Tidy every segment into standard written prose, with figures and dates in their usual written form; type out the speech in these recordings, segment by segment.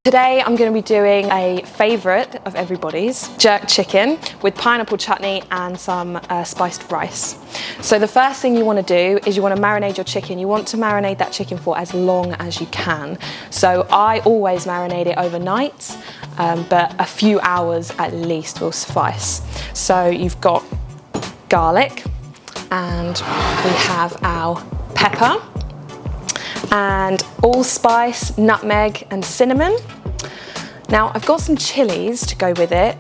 Today I'm going to be doing a favourite of everybody's, jerk chicken with pineapple chutney and some spiced rice. So the first thing you want to do is you want to marinate your chicken. You want to marinate that chicken for as long as you can. So I always marinate it overnight, but a few hours at least will suffice. So you've got garlic, and we have our pepper, and allspice, nutmeg and cinnamon. Now I've got some chilies to go with it.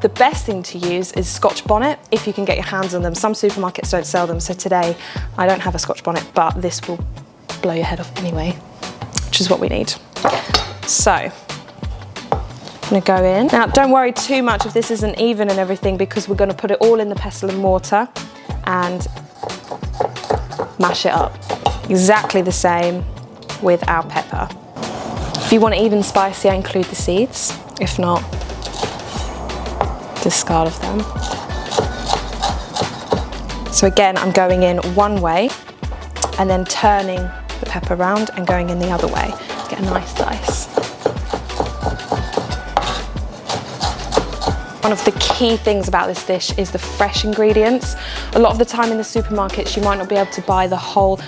The best thing to use is scotch bonnet if you can get your hands on them. Some supermarkets don't sell them, so today I don't have a scotch bonnet, but this will blow your head off anyway, which is what we need. So I'm gonna go in. Now don't worry too much if this isn't even and everything, because we're gonna put it all in the pestle and mortar and mash it up. Exactly the same with our pepper. If you want it even spicier, include the seeds. If not, discard of them. So again, I'm going in one way and then turning the pepper around and going in the other way to get a nice dice. One of the key things about this dish is the fresh ingredients. A lot of the time in the supermarkets you might not be able to buy the whole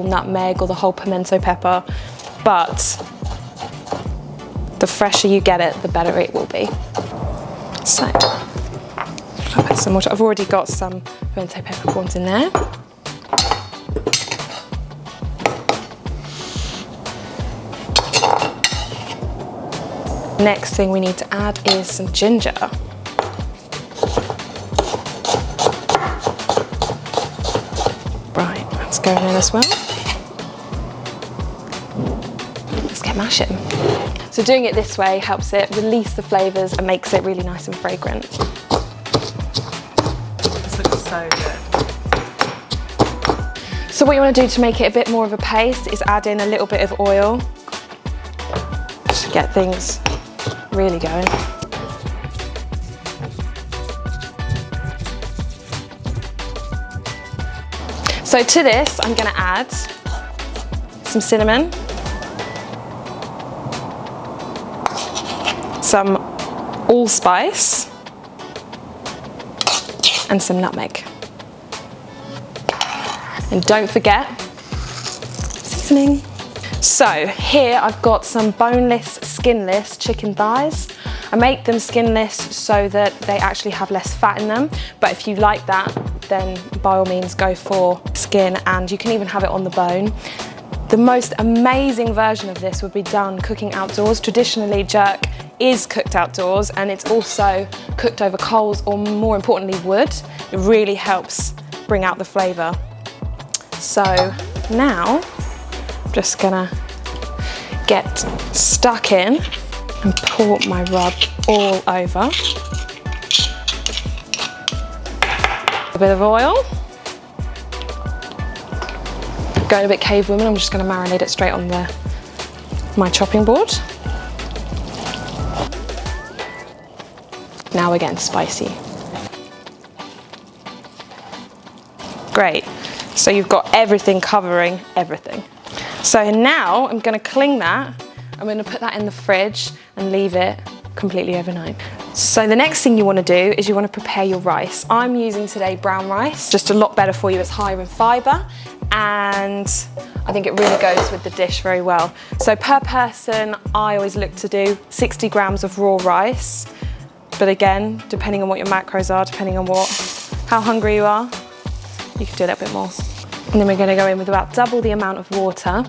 nutmeg or the whole pimento pepper, but the fresher you get it, the better it will be. So I'll put some water. I've already got some pimento peppercorns in there. Next thing we need to add is some ginger. Right, that's going in as well. Let's get mashing. So doing it this way helps it release the flavours and makes it really nice and fragrant. This looks so good. So what you want to do to make it a bit more of a paste is add in a little bit of oil to get things really going. So to this, I'm going to add some cinnamon, some allspice, and some nutmeg. And don't forget seasoning. So here I've got some boneless, skinless chicken thighs. I make them skinless so that they actually have less fat in them, but if you like that, then by all means go for skin, and you can even have it on the bone. The most amazing version of this would be done cooking outdoors. Traditionally, jerk is cooked outdoors, and it's also cooked over coals, or more importantly, wood. It really helps bring out the flavour. So now I'm just gonna get stuck in and pour my rub all over. A bit of oil. Going a bit cave woman, I'm just going to marinate it straight on my chopping board. Now we're getting spicy. Great. So you've got everything covering everything. So now I'm going to cling that. I'm going to put that in the fridge and leave it completely overnight. So the next thing you want to do is you want to prepare your rice. I'm using today brown rice, just a lot better for you. It's higher in fibre, and I think it really goes with the dish very well. So per person, I always look to do 60 grams of raw rice. But again, depending on what your macros are, depending on how hungry you are, you can do a little bit more. And then we're going to go in with about double the amount of water.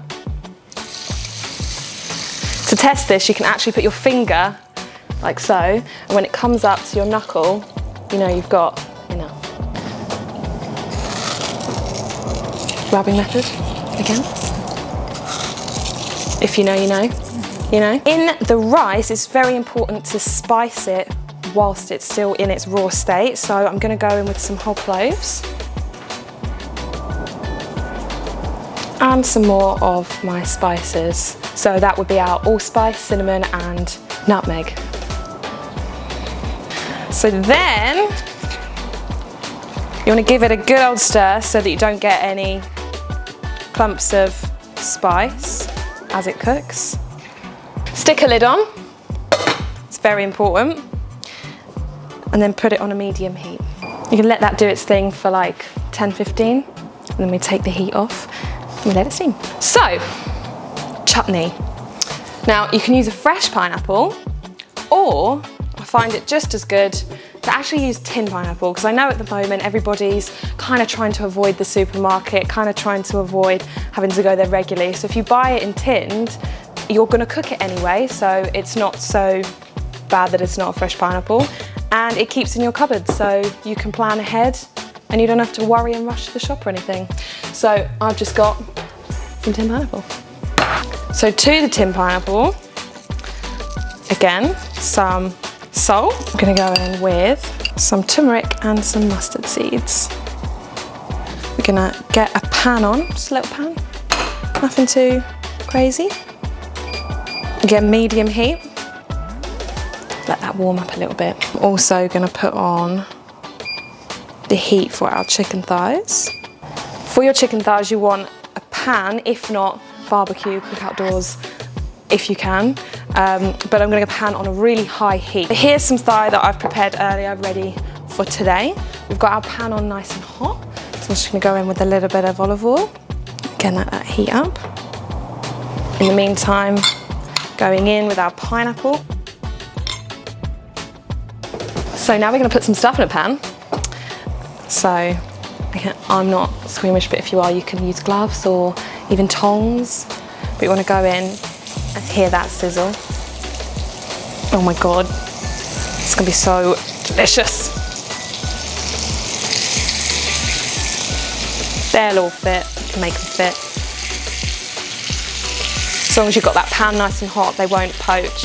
To test this, you can actually put your finger like so, and when it comes up to your knuckle, you know you've got enough. Rubbing method, again. If you know, you know. You know. In the rice, it's very important to spice it whilst it's still in its raw state, so I'm going to go in with some whole cloves. And some more of my spices. So that would be our allspice, cinnamon and nutmeg. So then you want to give it a good old stir so that you don't get any clumps of spice as it cooks. Stick a lid on, it's very important, and then put it on a medium heat. You can let that do its thing for like 10-15, and then we take the heat off and we let it steam. So, chutney. Now, you can use a fresh pineapple, or I find it just as good to actually use tin pineapple, because I know at the moment everybody's kind of trying to avoid the supermarket, kind of trying to avoid having to go there regularly. So if you buy it in tinned, you're going to cook it anyway, so it's not so bad that it's not a fresh pineapple, and it keeps in your cupboard, so you can plan ahead and you don't have to worry and rush to the shop or anything. So I've just got some tin pineapple. So to the tin pineapple, again, some salt. I'm going to go in with some turmeric and some mustard seeds. We're going to get a pan on, just a little pan, nothing too crazy. Again, medium heat. Let that warm up a little bit. I'm also going to put on the heat for our chicken thighs. For your chicken thighs, you want a pan, if not barbecue, cook outdoors if you can. But I'm going to pan on a really high heat. Here's some thigh that I've prepared earlier, ready for today. We've got our pan on nice and hot, so I'm just going to go in with a little bit of olive oil. Again, let that heat up. In the meantime, going in with our pineapple. So now we're going to put some stuff in a pan. So I'm not squeamish, but if you are, you can use gloves or even tongs. But you want to go in and hear that sizzle. Oh my God, it's gonna be so delicious. They'll all fit, you can make them fit. As long as you've got that pan nice and hot, they won't poach.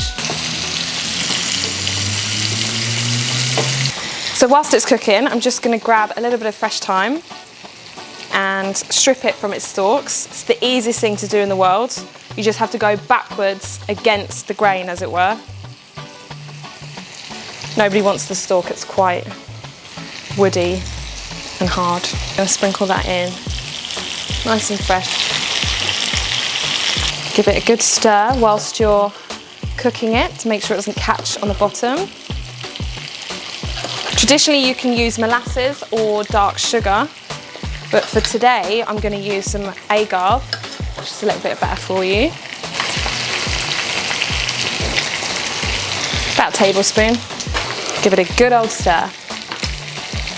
So whilst it's cooking, I'm just gonna grab a little bit of fresh thyme and strip it from its stalks. It's the easiest thing to do in the world. You just have to go backwards against the grain, as it were. Nobody wants the stalk, it's quite woody and hard. I'm going to sprinkle that in, nice and fresh. Give it a good stir whilst you're cooking it to make sure it doesn't catch on the bottom. Traditionally, you can use molasses or dark sugar, but for today, I'm going to use some agave, which is a little bit better for you. About a tablespoon. Give it a good old stir.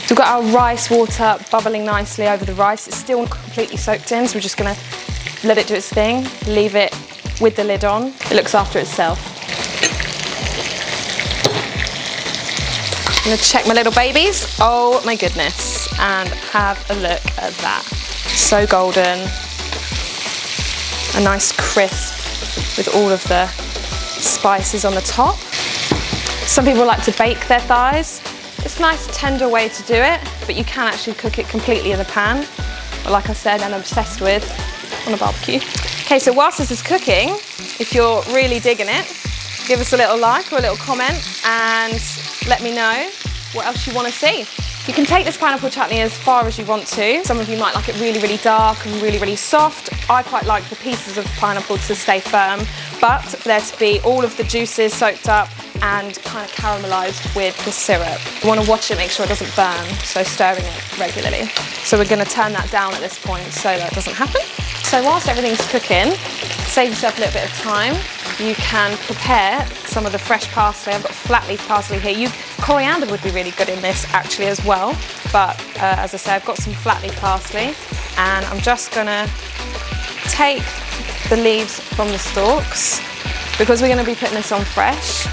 So we've got our rice water bubbling nicely over the rice. It's still not completely soaked in, so we're just going to let it do its thing, leave it with the lid on. It looks after itself. I'm going to check my little babies. Oh my goodness. And have a look at that. So golden. A nice crisp with all of the spices on the top. Some people like to bake their thighs. It's a nice tender way to do it, but you can actually cook it completely in the pan. But like I said, I'm obsessed with on a barbecue. Okay, so whilst this is cooking, if you're really digging it, give us a little like or a little comment and let me know what else you want to see. You can take this pineapple chutney as far as you want to. Some of you might like it really, really dark and really, really soft. I quite like the pieces of pineapple to stay firm, but for there to be all of the juices soaked up and kind of caramelised with the syrup. You want to watch it, make sure it doesn't burn, so stirring it regularly. So we're going to turn that down at this point so that doesn't happen. So whilst everything's cooking, save yourself a little bit of time. You can prepare some of the fresh parsley. I've got flat leaf parsley here. Coriander would be really good in this actually as well. But as I say, I've got some flat leaf parsley and I'm just gonna take the leaves from the stalks because we're gonna be putting this on fresh.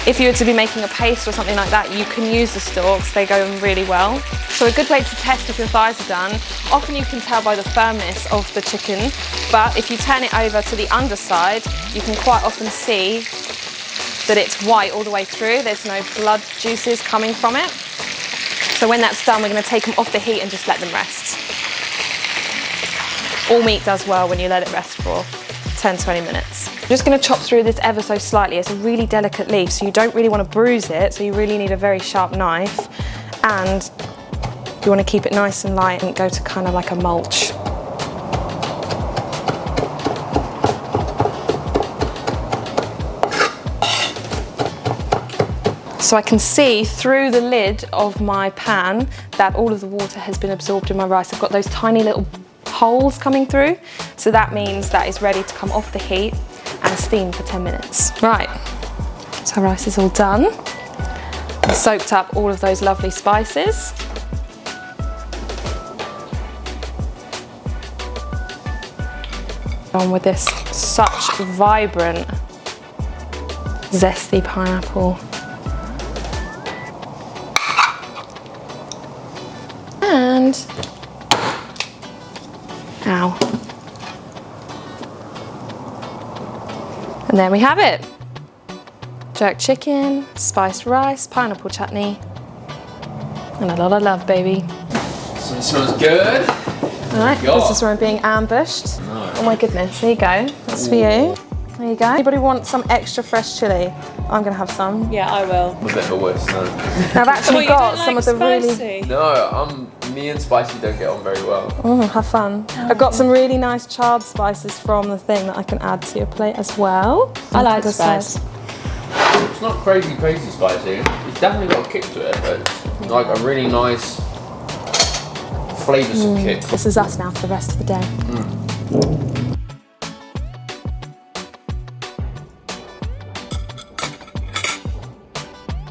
If you were to be making a paste or something like that, you can use the stalks, they go in really well. So a good way to test if your thighs are done, often you can tell by the firmness of the chicken, but if you turn it over to the underside, you can quite often see that it's white all the way through, there's no blood juices coming from it. So when that's done, we're going to take them off the heat and just let them rest. All meat does well when you let it rest for 10-20 minutes. I'm just going to chop through this ever so slightly. It's a really delicate leaf, so you don't really want to bruise it, so you really need a very sharp knife, and you want to keep it nice and light and go to kind of like a mulch. So I can see through the lid of my pan that all of the water has been absorbed in my rice. I've got those tiny little holes coming through. So that means that it's ready to come off the heat and steam for 10 minutes. Right, so our rice is all done. I've soaked up all of those lovely spices. On with this such vibrant, zesty pineapple. And, ow. And there we have it. Jerk chicken, spiced rice, pineapple chutney, and a lot of love, baby. So it smells good. All right, this is where I'm being ambushed. No. Oh my goodness, there you go. That's for you. There you go. Anybody want some extra fresh chilli? I'm gonna have some. Yeah, I will. I'm a bit of a wuss, no. Now I've actually got some of the spicy? really... No, me and Spicy don't get on very well. have fun. I've got some really nice charred spices from the thing that I can add to your plate as well. I like spice. It's not crazy spicy. It's definitely got a kick to it, but it's like a really nice flavoursome kick. This is us now for the rest of the day.